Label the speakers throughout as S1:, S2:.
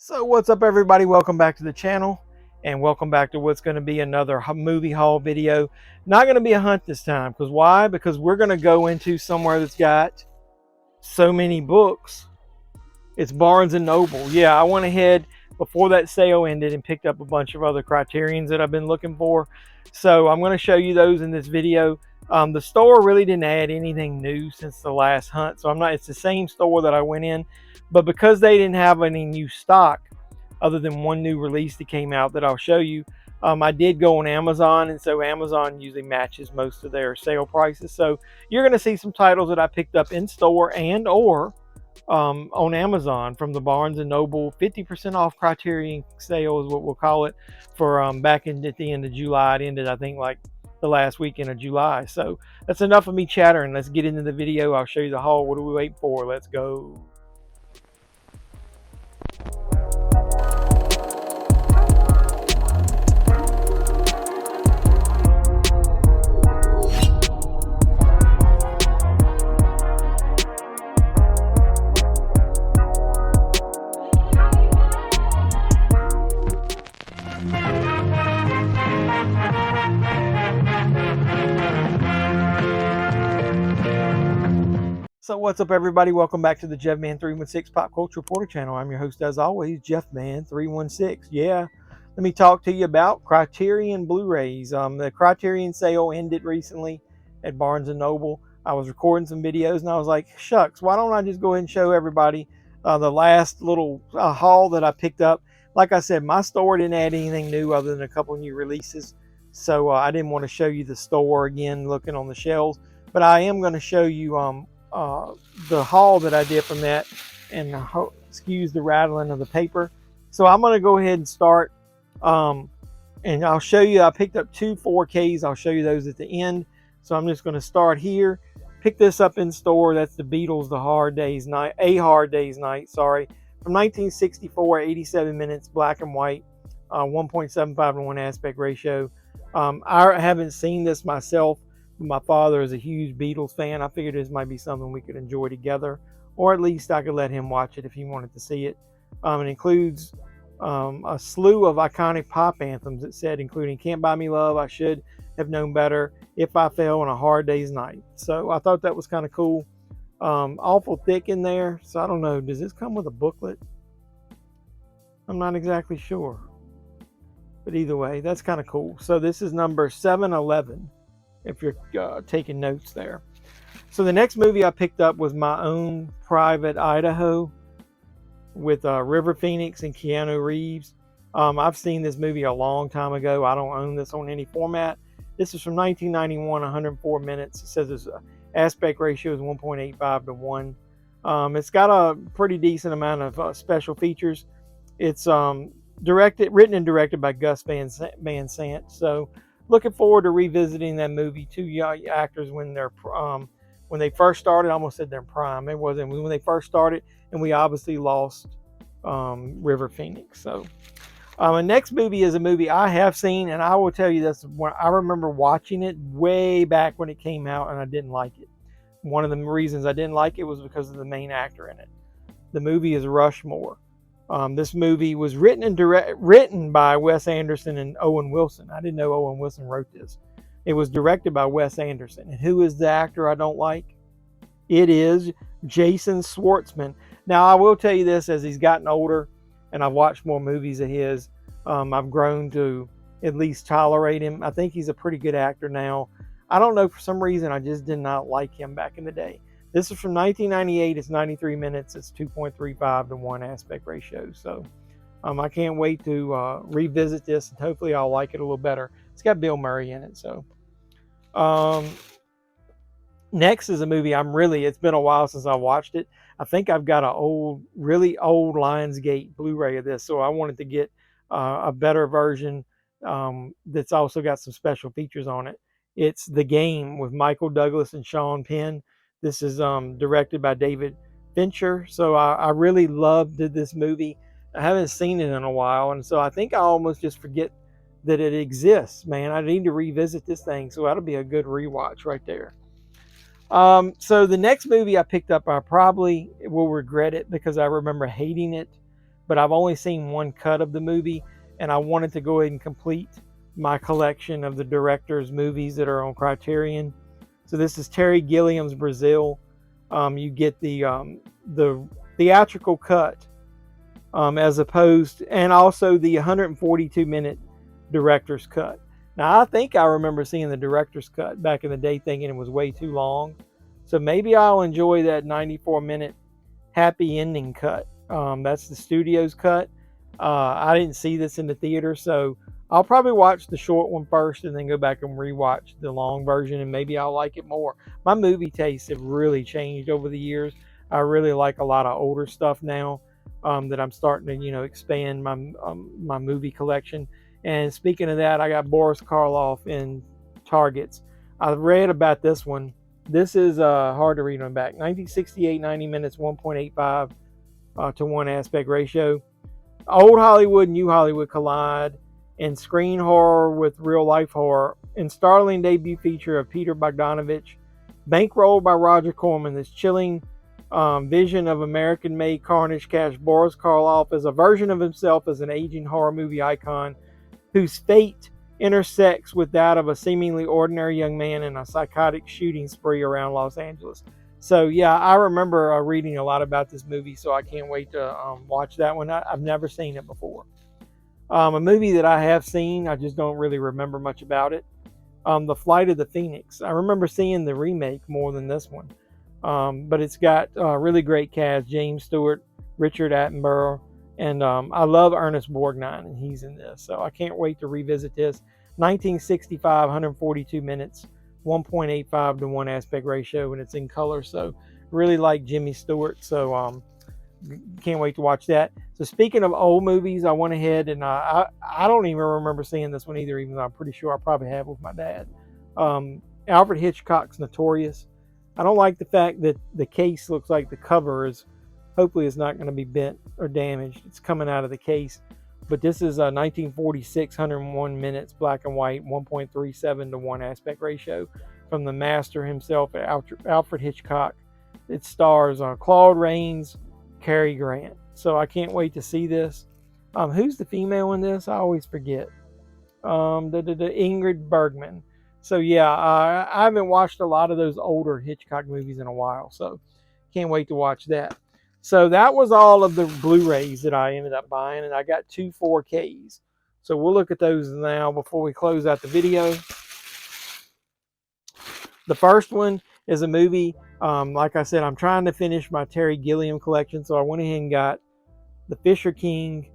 S1: So what's up, everybody? Welcome back to the channel, and welcome back to what's going to be another movie haul video. Not going to be a hunt this time, because why? Because we're going to go into somewhere that's got so many books. It's Barnes and Noble. Yeah, I went ahead before that sale ended and picked up a bunch of other Criterions that I've been looking for. So I'm going to show you those in this video. The store really didn't add anything new since the last hunt, so it's the same store that I went in, but because they didn't have any new stock other than one new release that came out that I'll show you, I did go on Amazon, and so Amazon usually matches most of their sale prices. So you're going to see some titles that I picked up in store and or on Amazon from the Barnes and Noble 50% off Criterion sale is what we'll call it, for back in at the end of July. It ended, I think, like the last weekend of July. So that's enough of me chattering. Let's get into the video. I'll show you the haul. What are we waiting for? Let's go. So what's up, everybody? Welcome back to the JeffMan316 Pop Culture Reporter channel. I'm your host, as always, JeffMan316. Yeah, let me talk to you about Criterion Blu-rays. The Criterion sale ended recently at Barnes and Noble. I was recording some videos and I was like, shucks, why don't I just go ahead and show everybody the last little haul that I picked up. Like I said, my store didn't add anything new other than a couple new releases, so I didn't want to show you the store again looking on the shelves, but I am going to show you the haul that I did from that, and excuse the rattling of the paper. So I'm going to go ahead and start, and I'll show you. I picked up two 4Ks. I'll show you those at the end. So I'm just going to start here. Pick this up in store. That's the Beatles, A Hard Day's Night, sorry, from 1964, 87 minutes, black and white, 1.75 to 1 aspect ratio. I haven't seen this myself. My father is a huge Beatles fan. I figured this might be something we could enjoy together, or at least I could let him watch it if he wanted to see it. It includes a slew of iconic pop anthems, it said, including Can't Buy Me Love, I Should Have Known Better, If I Fell, and A Hard Day's Night. So I thought that was kind of cool. Awful thick in there, so I don't know. Does this come with a booklet? I'm not exactly sure. But either way, that's kind of cool. So this is number 711. If you're taking notes there. So the next movie I picked up was My Own Private Idaho with River Phoenix and Keanu Reeves. I've seen this movie a long time ago. I don't own this on any format. This is from 1991, 104 minutes. It says its aspect ratio is 1.85 to 1. It's got a pretty decent amount of special features. It's written and directed by Gus Van Sant. So looking forward to revisiting that movie. Two young actors when they first started. I almost said their prime. It wasn't when they first started, and we obviously lost River Phoenix. So the next movie is a movie I have seen, and I will tell you this: when I remember watching it way back when it came out, and I didn't like it. One of the reasons I didn't like it was because of the main actor in it. The movie is Rushmore. This movie was written by Wes Anderson and Owen Wilson. I didn't know Owen Wilson wrote this. It was directed by Wes Anderson. And who is the actor I don't like? It is Jason Schwartzman. Now, I will tell you this, as he's gotten older and I've watched more movies of his, I've grown to at least tolerate him. I think he's a pretty good actor now. I don't know, for some reason, I just did not like him back in the day. This is from 1998. It's 93 minutes. It's 2.35 to 1 aspect ratio. So I can't wait to revisit this, and hopefully I'll like it a little better. It's got Bill Murray in it. So next is a movie it's been a while since I watched it. I think I've got really old Lionsgate Blu-ray of this. So I wanted to get a better version that's also got some special features on it. It's The Game with Michael Douglas and Sean Penn. This is directed by David Fincher. So I really loved this movie. I haven't seen it in a while, and so I think I almost just forget that it exists, man. I need to revisit this thing, so that'll be a good rewatch right there. So the next movie I picked up, I probably will regret it because I remember hating it but I've only seen one cut of the movie, and I wanted to go ahead and complete my collection of the director's movies that are on Criterion. So this is Terry Gilliam's Brazil. You get the theatrical cut, as opposed, and also the 142-minute director's cut. Now, I think I remember seeing the director's cut back in the day, thinking it was way too long. So maybe I'll enjoy that 94-minute happy ending cut. That's the studio's cut. I didn't see this in the theater, so I'll probably watch the short one first and then go back and rewatch the long version, and maybe I'll like it more. My movie tastes have really changed over the years. I really like a lot of older stuff now, that I'm starting to, expand my movie collection. And speaking of that, I got Boris Karloff in Targets. I've read about this one. This is hard to read on back. 1968, 90 minutes, 1.85 to 1 aspect ratio. Old Hollywood and New Hollywood collide in screen horror with real life horror. In startling debut feature of Peter Bogdanovich, bankrolled by Roger Corman, this chilling vision of American-made carnage cast Boris Karloff as a version of himself as an aging horror movie icon whose fate intersects with that of a seemingly ordinary young man in a psychotic shooting spree around Los Angeles. So yeah, I remember reading a lot about this movie, so I can't wait to watch that one. I've never seen it before. A movie that I have seen, I just don't really remember much about it. The Flight of the Phoenix. I remember seeing the remake more than this one. But it's got a really great cast: James Stewart, Richard Attenborough, and I love Ernest Borgnine, and he's in this. So I can't wait to revisit this. 1965, 142 minutes, 1.85 to 1 aspect ratio, and it's in color. So really like Jimmy Stewart. So can't wait to watch that. So speaking of old movies, I went ahead and I don't even remember seeing this one either, even though I'm pretty sure I probably have with my dad. Alfred Hitchcock's Notorious. I don't like the fact that the case looks like the cover is, hopefully it's not going to be bent or damaged. It's coming out of the case. But this is 1946, 101 minutes, black and white, 1.37 to 1 aspect ratio from the master himself, Alfred Hitchcock. It stars Claude Rains, Cary Grant. So I can't wait to see this. Who's the female in this? I always forget. Ingrid Bergman. So yeah, I haven't watched a lot of those older Hitchcock movies in a while, so can't wait to watch that. So that was all of the Blu-rays that I ended up buying, and I got 2 4Ks. So we'll look at those now before we close out the video. The first one is a movie. Like I said, I'm trying to finish my Terry Gilliam collection, so I went ahead and got The Fisher King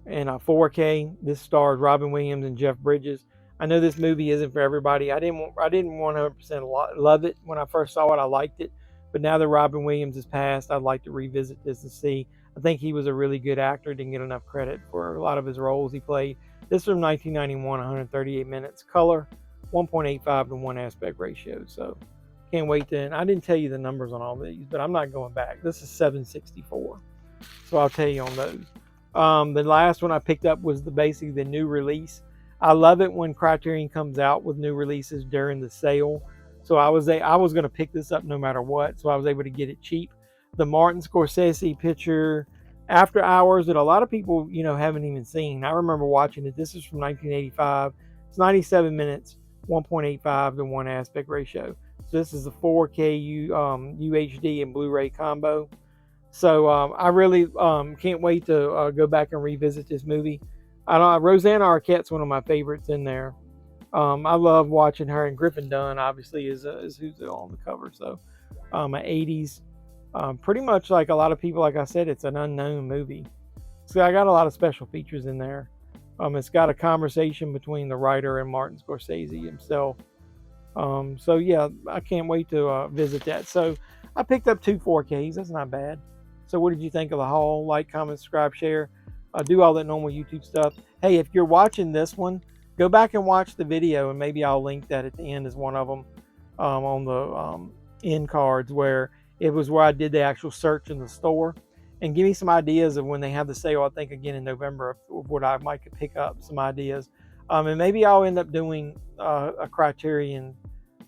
S1: in a 4K. This stars Robin Williams and Jeff Bridges. I know this movie isn't for everybody. I didn't 100% love it when I first saw it. I liked it, but now that Robin Williams has passed, I'd like to revisit this and see. I think he was a really good actor. Didn't get enough credit for a lot of his roles he played. This is from 1991, 138 minutes, color, 1.85 to 1 aspect ratio. So can't wait to. And I didn't tell you the numbers on all these, but I'm not going back. This is 764, so I'll tell you on those. The last one I picked up was basically the new release. I love it when Criterion comes out with new releases during the sale. So I was going to pick this up no matter what. So I was able to get it cheap. The Martin Scorsese picture, After Hours, that a lot of people, haven't even seen. I remember watching it. This is from 1985. It's 97 minutes, 1.85 to 1 aspect ratio. So this is a 4K UHD and Blu-ray combo. So I really can't wait to go back and revisit this movie. Rosanna Arquette's one of my favorites in there. I love watching her, and Griffin Dunn obviously is who's on the cover. So an 80s, pretty much like a lot of people, like I said, it's an unknown movie. So I got a lot of special features in there. It's got a conversation between the writer and Martin Scorsese himself. So yeah, I can't wait to visit that. So I picked up 2 4Ks. That's not bad. So what did you think of the haul? Like, comment, subscribe, share. Do all that normal YouTube stuff. Hey, if you're watching this one, go back and watch the video, and maybe I'll link that at the end as one of them on the end cards, where it was where I did the actual search in the store, and give me some ideas of when they have the sale. I think again in November of what I might pick up, some ideas, and maybe I'll end up doing a Criterion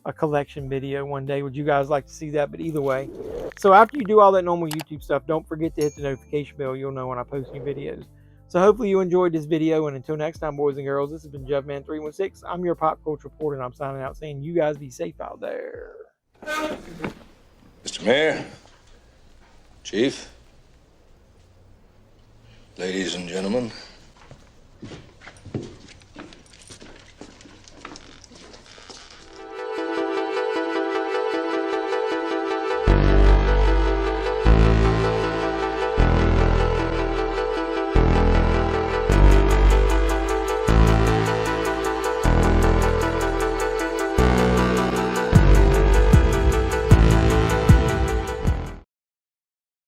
S1: a collection video one day. Would you guys like to see that? But either way, so after you do all that normal YouTube stuff, don't forget to hit the notification bell. You'll know when I post new videos. So hopefully you enjoyed this video, and until next time, boys and girls, this has been JeffMan316. I'm your pop culture reporter, and I'm signing out saying you guys be safe out there.
S2: Mr. Mayor, Chief, ladies and gentlemen.